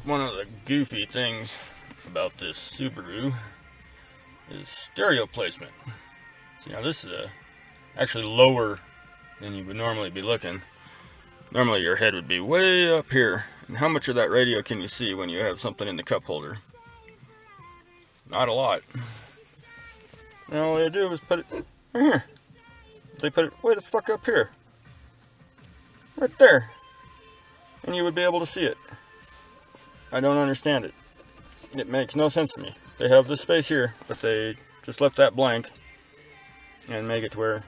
one of the goofy things about this Subaru is stereo placement. So now this is actually lower than you would normally be looking. Normally your head would be way up here. And how much of that radio can you see when you have something in the cup holder? Not a lot. And all they do is put it right here. They put it way the fuck up here. Right there. And you would be able to see it. I don't understand it. It makes no sense to me. They have this space here, but they just left that blank and make it to where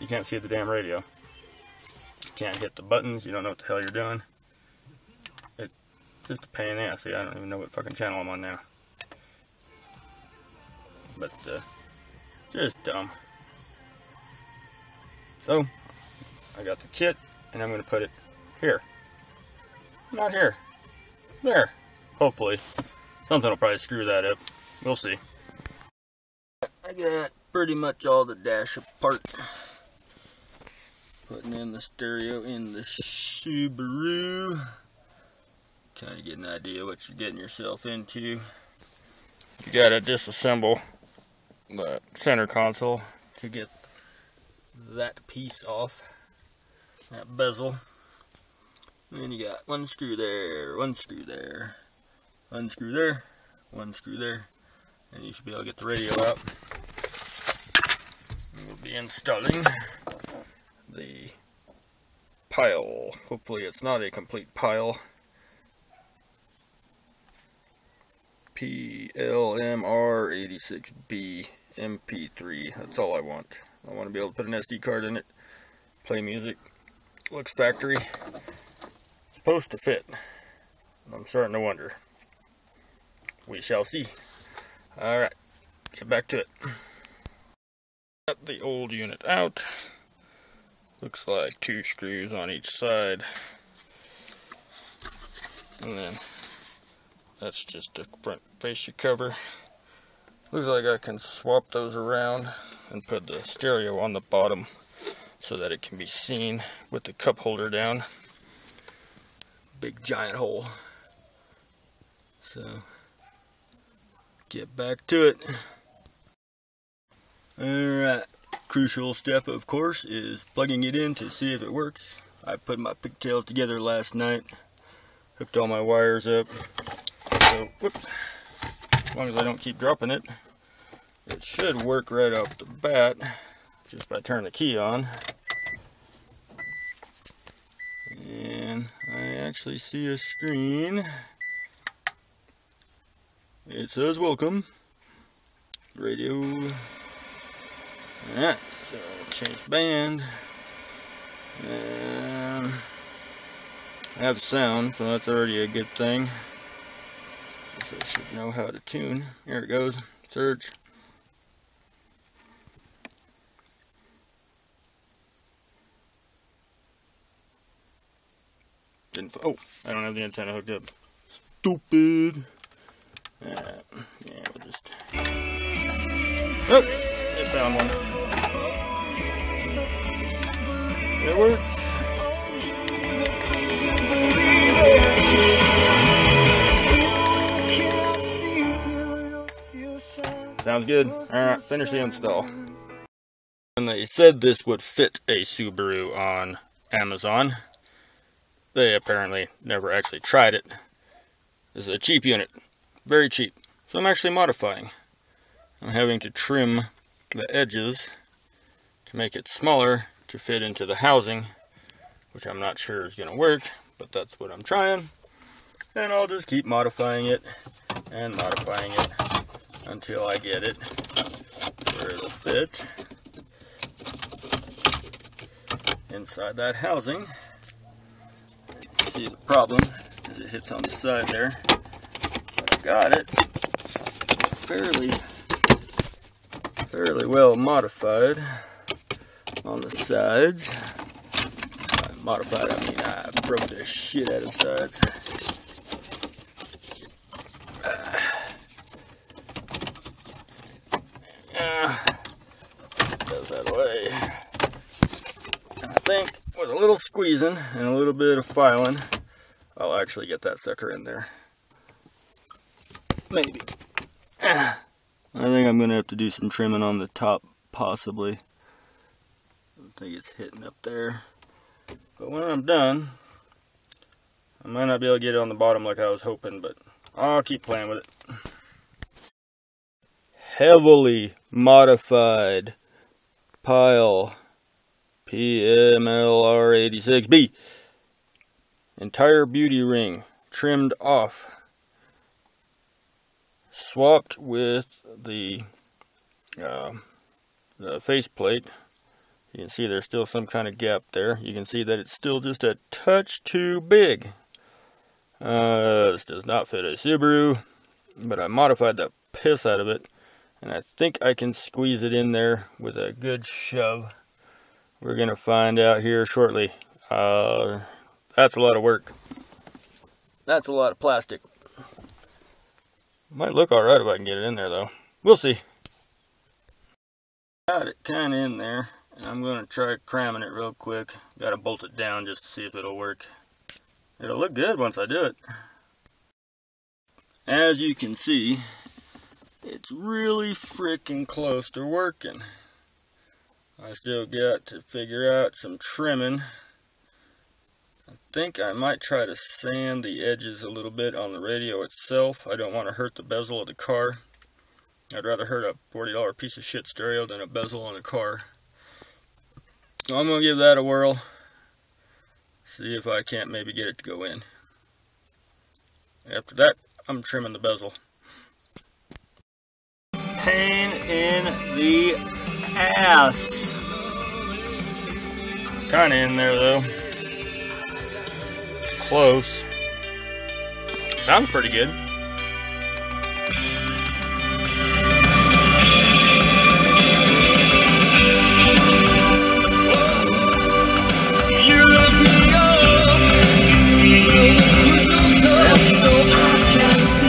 you can't see the damn radio. You can't hit the buttons, you don't know what the hell you're doing. It's just a pain in the ass. See, I don't even know what fucking channel I'm on now. But, just dumb. So, I got the kit, and I'm going to put it here. Not here. There. Hopefully. Something will probably screw that up. We'll see. I got pretty much all the dash apart. Putting in the stereo in the Subaru. Kind of get an idea what you're getting yourself into. You gotta disassemble the center console to get that piece off, that bezel. And then you got one screw there, one screw there, one screw there, one screw there, and you should be able to get the radio out. And we'll be installing the Pyle. Hopefully it's not a complete Pyle. PLMR86B MP3. That's all I want. I want to be able to put an SD card in it, play music. Looks factory. Supposed to fit. I'm starting to wonder. We shall see. Alright, get back to it. Got the old unit out. Looks like 2 screws on each side. And then that's just a front fascia cover. Looks like I can swap those around and put the stereo on the bottom so that it can be seen with the cup holder down. Big giant hole. So, get back to it. Alright, crucial step of course is plugging it in to see if it works. I put my pigtail together last night, hooked all my wires up. So, whoops, as long as I don't keep dropping it, it should work right off the bat just by turning the key on. And I actually see a screen. It says welcome. Radio. Alright, so change band. And I have sound, so that's already a good thing. So I should know how to tune. Here it goes. Search. Oh, I don't have the antenna hooked up. Stupid. Yeah, we'll just. Oh, it found one. It works. Sounds good. Alright, finish the install. And they said this would fit a Subaru on Amazon. They apparently never actually tried it. This is a cheap unit. Very cheap. So I'm actually modifying. I'm having to trim the edges to make it smaller to fit into the housing, which I'm not sure is going to work, but that's what I'm trying. And I'll just keep modifying it and modifying it until I get it where it'll fit inside that housing. See, the problem is it hits on the side there, but I got it fairly well modified on the sides. By modified, I mean I broke the shit out of the sides. Goes that way. I think with a little squeezing and a little bit of filing, I'll actually get that sucker in there. maybe. I think I'm going to have to do some trimming on the top, possibly. I think it's hitting up there. But when I'm done, I might not be able to get it on the bottom like I was hoping, but I'll keep playing with it. Heavily modified Pyle PLMR86B. Entire beauty ring trimmed off. Swapped with the faceplate. You can see there's still some kind of gap there. You can see that it's still just a touch too big. This does not fit a Subaru, but I modified the piss out of it, and I think I can squeeze it in there with a good shove. We're going to find out here shortly. That's a lot of work. That's a lot of plastic. Might look alright if I can get it in there, though. We'll see. Got it kind of in there, and I'm going to try cramming it real quick. Got to bolt it down just to see if it'll work. It'll look good once I do it. As you can see, it's really freaking close to working. I still got to figure out some trimming. I think I might try to sand the edges a little bit on the radio itself. I don't want to hurt the bezel of the car. I'd rather hurt a $40 piece of shit stereo than a bezel on a car. So I'm going to give that a whirl. See if I can't maybe get it to go in. After that, I'm trimming the bezel. Pain in the ass. It's kind of in there though. Close. Sounds pretty good.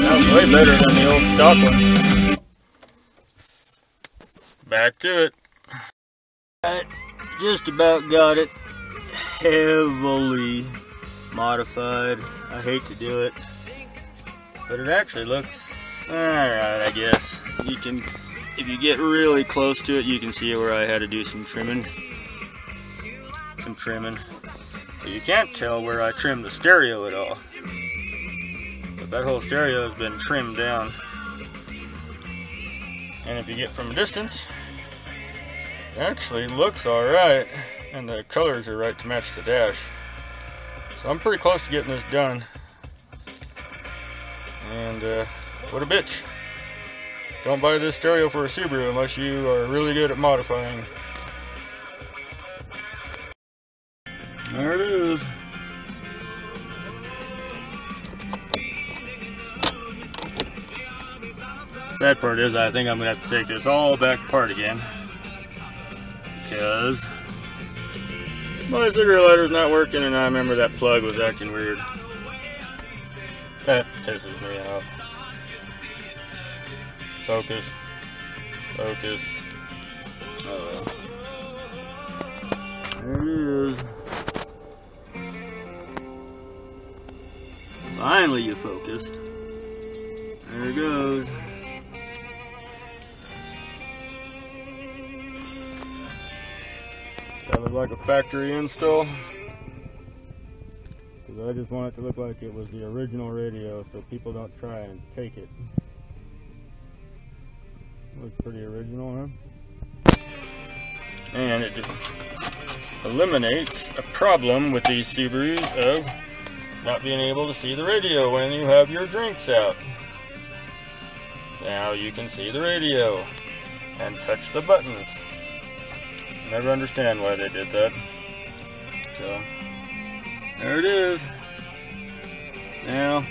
Sounds way better than the old stock one. Back to it. I just about got it heavily modified. I hate to do it, but it actually looks alright, I guess. You can, if you get really close to it, you can see where I had to do some trimming. But you can't tell where I trimmed the stereo at all. But that whole stereo has been trimmed down. And if you get from a distance, it actually looks alright, and the colors are right to match the dash. So I'm pretty close to getting this done. And what a bitch. Don't buy this stereo for a Subaru unless you are really good at modifying. There it is. Sad part is I think I'm going to have to take this all back apart again, because my cigarette lighter's not working and I remember that plug was acting weird. That pisses me off. Focus. Focus. Oh well. There it is. Finally you focus. There it goes. That look like a factory install? Because I just want it to look like it was the original radio so people don't try and take it. Looks pretty original, huh? And it just eliminates a problem with these Subarus of not being able to see the radio when you have your drinks out. Now you can see the radio and touch the buttons. Never understand why they did that. So, there it is. Now,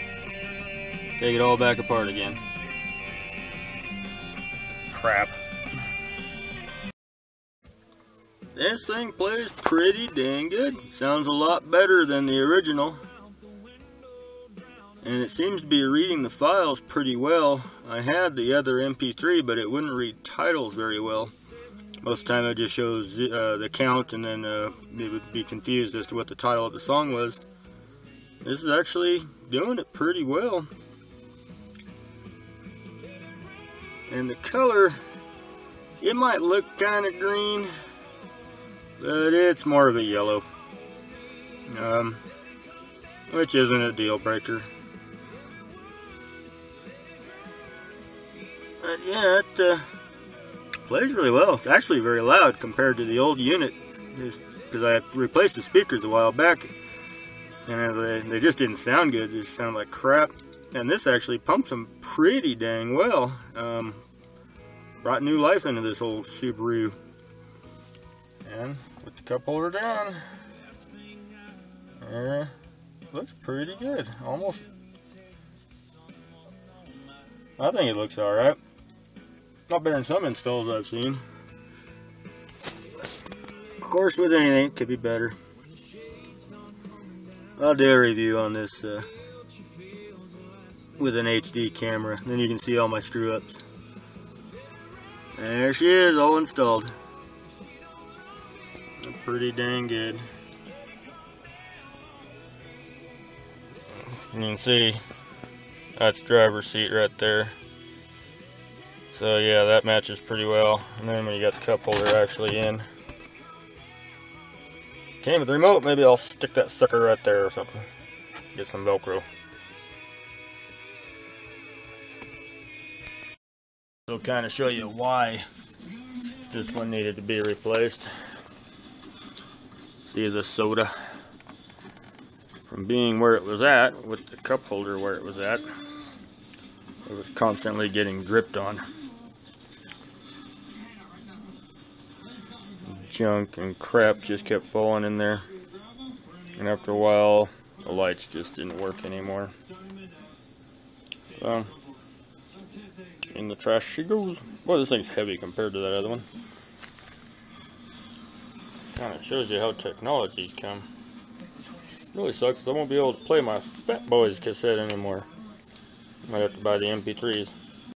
take it all back apart again. Crap. This thing plays pretty dang good. Sounds a lot better than the original. And it seems to be reading the files pretty well. I had the other MP3, but it wouldn't read titles very well. Most of the time it just shows the count, and then it would be confused as to what the title of the song was. This is actually doing it pretty well. And the color, it might look kind of green, but it's more of a yellow, which isn't a deal breaker. But yeah, it plays really well. It's actually very loud compared to the old unit, because I replaced the speakers a while back, and they just didn't sound good. They just sounded like crap. And this actually pumps them pretty dang well. Brought new life into this old Subaru. And with the cup holder down, looks pretty good. Almost, I think it looks alright. Not better than some installs I've seen. Of course, with anything, it could be better. I'll do a review on this with an HD camera, then you can see all my screw ups. There she is, all installed. Pretty dang good. You can see that's driver's seat right there. So yeah, that matches pretty well. And then when you got the cup holder actually in, came with the remote, maybe I'll stick that sucker right there or something. Get some Velcro. So kind of show you why this one needed to be replaced. See the soda, from being where it was at, with the cup holder where it was at, it was constantly getting dripped on. Junk and crap just kept falling in there, and after a while the lights just didn't work anymore. In the trash she goes. Boy, this thing's heavy compared to that other one. Kind of shows you how technology's come. Really sucks, I won't be able to play my Fat Boys cassette anymore. Might have to buy the MP3s.